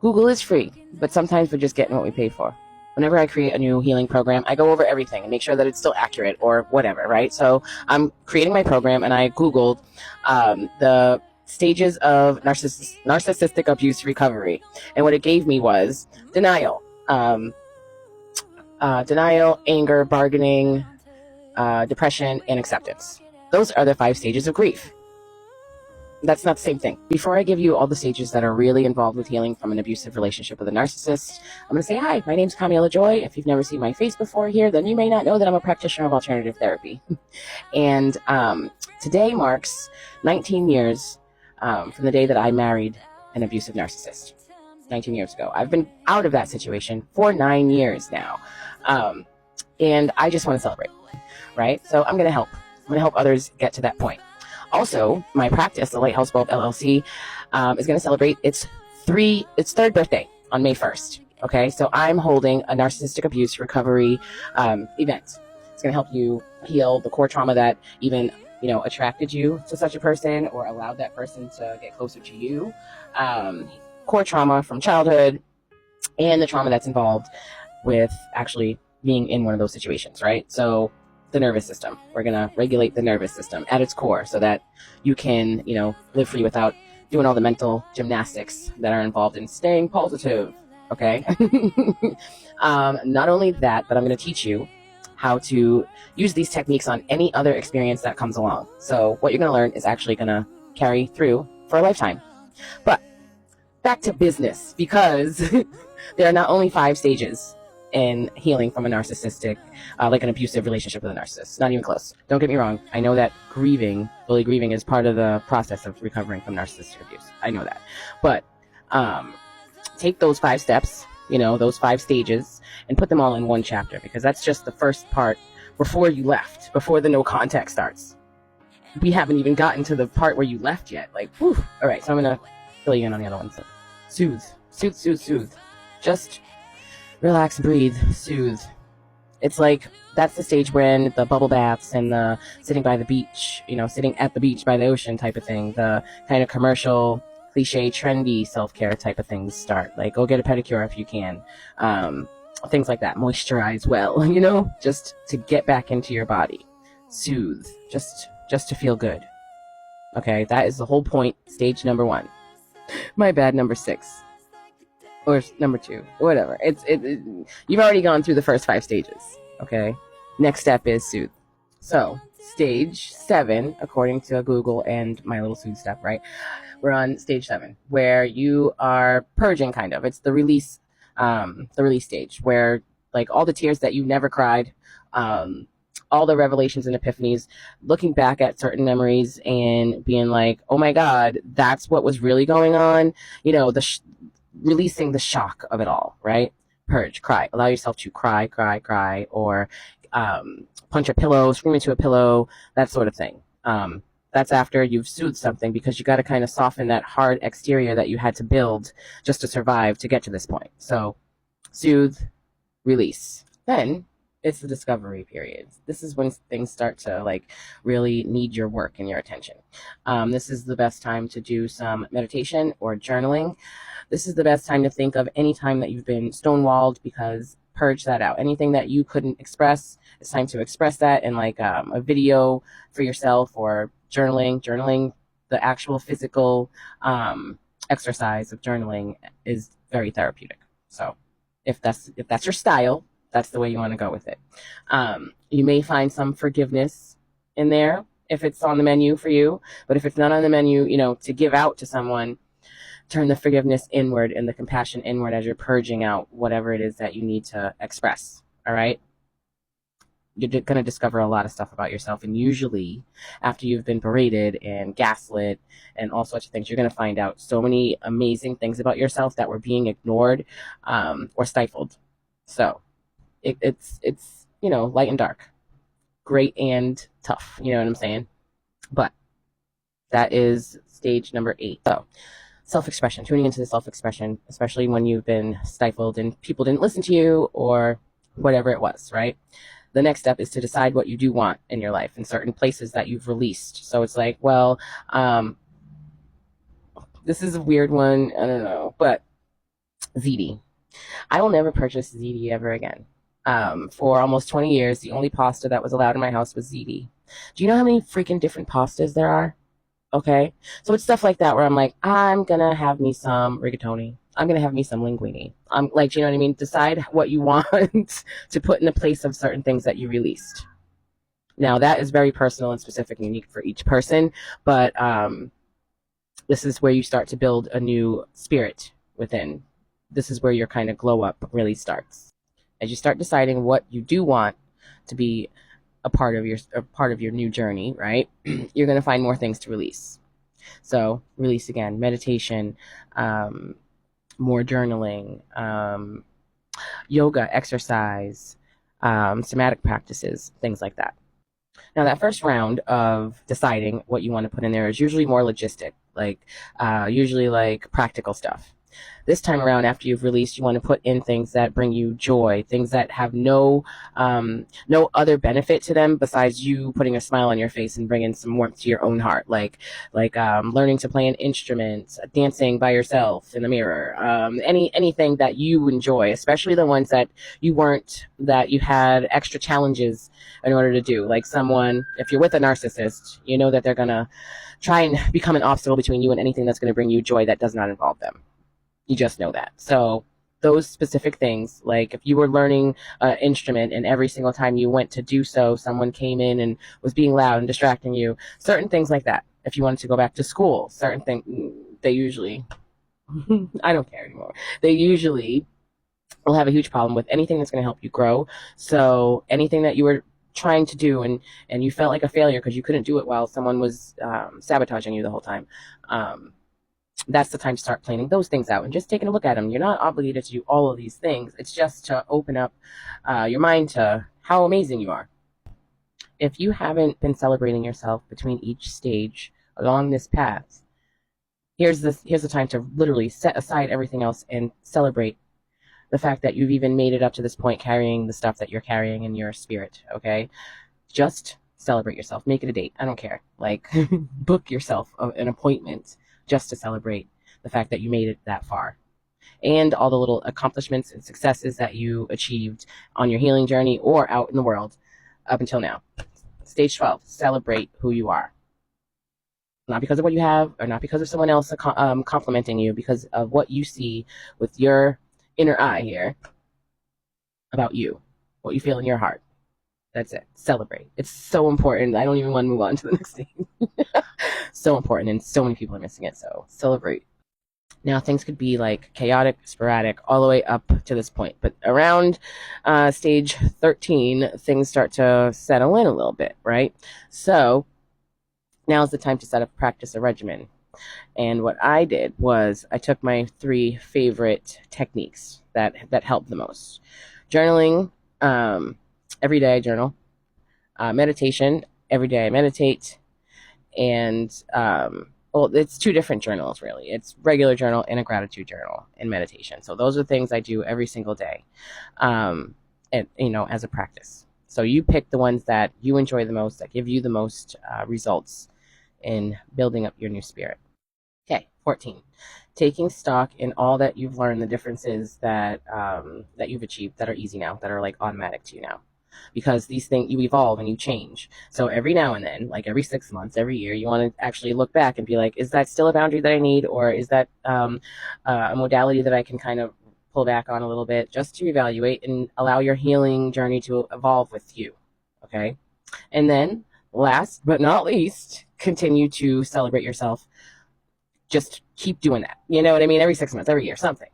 Google is free, but sometimes we're just getting what we pay for. Whenever I create a new healing program, I go over everything and make sure that it's still accurate or whatever, right? So I'm creating my program, and I Googled the stages of narcissistic abuse recovery. And what it gave me was denial, anger, bargaining, depression, and acceptance. Those are the 5 stages of grief. That's not the same thing. Before I give you all the stages that are really involved with healing from an abusive relationship with a narcissist, I'm going to say, hi, my name's Camila Joy. If you've never seen my face before here, then you may not know that I'm a practitioner of alternative therapy. And today marks 19 years from the day that I married an abusive narcissist. 19 years ago. I've been out of that situation for 9 years now. And I just want to celebrate, right? So I'm going to help. I'm going to help others get to that point. Also, my practice, the Lighthouse Bulb LLC, is going to celebrate its 3rd birthday on May 1st. Okay, so I'm holding a narcissistic abuse recovery event. It's going to help you heal the core trauma that even attracted you to such a person or allowed that person to get closer to you. Core trauma from childhood and the trauma that's involved with actually being in one of those situations, right? So the nervous system. We're going to regulate the nervous system at its core so that you can, live free without doing all the mental gymnastics that are involved in staying positive. Okay. Not only that, but I'm going to teach you how to use these techniques on any other experience that comes along. So what you're going to learn is actually going to carry through for a lifetime. But back to business, because there are not only 5 stages in healing from a narcissistic, like an abusive relationship with a narcissist. Not even close. Don't get me wrong. I know that fully grieving is part of the process of recovering from narcissistic abuse. I know that. But take those 5 steps, those 5 stages, and put them all in one chapter, because that's just the first part before you left, before the no contact starts. We haven't even gotten to the part where you left yet. Like, whew. All right, so I'm going to fill you in on the other ones. Soothe. Just relax, breathe, soothe. It's like, that's the stage when the bubble baths and the sitting by the beach, sitting at the beach by the ocean type of thing, the kind of commercial, cliche, trendy self-care type of things start. Like, go get a pedicure if you can. Things like that. Moisturize well, just to get back into your body. Soothe. Just to feel good. Okay, that is the whole point. Stage number 1. My bad, number 6. Or number 2, whatever. You've already gone through the first 5 stages, okay? Next step is soothe. So, stage 7, according to Google and my little soothe step, right? We're on stage 7, where you are purging, kind of. It's the release stage, where, like, all the tears that you never cried, all the revelations and epiphanies, looking back at certain memories and being like, oh my God, that's what was really going on. Releasing the shock of it all, right? Purge, cry. Allow yourself to cry, or punch a pillow, scream into a pillow, that sort of thing. That's after you've soothed something, because you got to kind of soften that hard exterior that you had to build just to survive to get to this point. So, soothe, release. Then it's the discovery period. This is when things start to really need your work and your attention. This is the best time to do some meditation or journaling. This is the best time to think of any time that you've been stonewalled, because purge that out. Anything that you couldn't express, it's time to express that in a video for yourself, or journaling. The actual physical exercise of journaling is very therapeutic. So if that's your style, that's the way you want to go with it. You may find some forgiveness in there if it's on the menu for you, but if it's not on the menu, to give out to someone, turn the forgiveness inward and the compassion inward as you're purging out whatever it is that you need to express. All right. You're going to discover a lot of stuff about yourself. And usually after you've been berated and gaslit and all sorts of things, you're going to find out so many amazing things about yourself that were being ignored or stifled. So it's light and dark, great and tough. You know what I'm saying? But that is stage number 8. So self-expression, tuning into the self-expression, especially when you've been stifled and people didn't listen to you or whatever it was, right? The next step is to decide what you do want in your life in certain places that you've released. So it's like, well, this is a weird one. I don't know. But ziti. I will never purchase ziti ever again. For almost 20 years, the only pasta that was allowed in my house was ziti. Do you know how many freaking different pastas there are? Okay. So it's stuff like that where I'm like, I'm gonna have me some rigatoni. I'm gonna have me some linguine. I'm like, you know what I mean? Decide what you want to put in the place of certain things that you released. Now that is very personal and specific and unique for each person, but this is where you start to build a new spirit within. This is where your kind of glow up really starts. As you start deciding what you do want to be a part of your new journey, right? You're going to find more things to release. So release again, meditation, more journaling, yoga, exercise, somatic practices, things like that. Now, that first round of deciding what you want to put in there is usually more logistic, like usually like practical stuff. This time around, after you've released, you want to put in things that bring you joy, things that have no other benefit to them besides you putting a smile on your face and bringing some warmth to your own heart, like learning to play an instrument, dancing by yourself in the mirror, anything that you enjoy, especially the ones that you had extra challenges in order to do. Like someone, if you're with a narcissist, you know that they're gonna try and become an obstacle between you and anything that's going to bring you joy that does not involve them. You just know that. So those specific things, like if you were learning an instrument and every single time you went to do so, someone came in and was being loud and distracting you, certain things like that. If you wanted to go back to school, certain things, they usually, I don't care anymore. They usually will have a huge problem with anything that's going to help you grow. So anything that you were trying to do and you felt like a failure because you couldn't do it while someone was sabotaging you the whole time, that's the time to start planning those things out and just taking a look at them. You're not obligated to do all of these things. It's just to open up your mind to how amazing you are. If you haven't been celebrating yourself between each stage along this path, here's the time to literally set aside everything else and celebrate the fact that you've even made it up to this point carrying the stuff that you're carrying in your spirit, okay? Just celebrate yourself. Make it a date. I don't care. Like, book yourself an appointment just to celebrate the fact that you made it that far and all the little accomplishments and successes that you achieved on your healing journey or out in the world up until now. Stage 12, celebrate who you are. Not because of what you have or not because of someone else complimenting you, because of what you see with your inner eye here about you, what you feel in your heart. That's it. Celebrate. It's so important. I don't even want to move on to the next thing. So important, and so many people are missing it. So celebrate. Now, things could be like chaotic, sporadic, all the way up to this point. But around stage 13, things start to settle in a little bit, right? So now's the time to set up practice a regimen. And what I did was I took my 3 favorite techniques that helped the most. Journaling, every day I journal. Meditation, every day I meditate. And, well, it's 2 different journals, really. It's regular journal and a gratitude journal and meditation. So those are things I do every single day, and, as a practice. So you pick the ones that you enjoy the most, that give you the most results in building up your new spirit. Okay, 14. Taking stock in all that you've learned, the differences that you've achieved that are easy now, that are like automatic to you now. Because these things, you evolve and you change. So every now and then, like every 6 months, every year, you want to actually look back and be like, is that still a boundary that I need? Or is that a modality that I can kind of pull back on a little bit, just to evaluate and allow your healing journey to evolve with you? Okay. And then last but not least, continue to celebrate yourself. Just keep doing that. You know what I mean? Every 6 months, every year, something.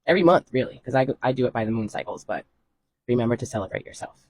Every month, really, because I do it by the moon cycles, but remember to celebrate yourself.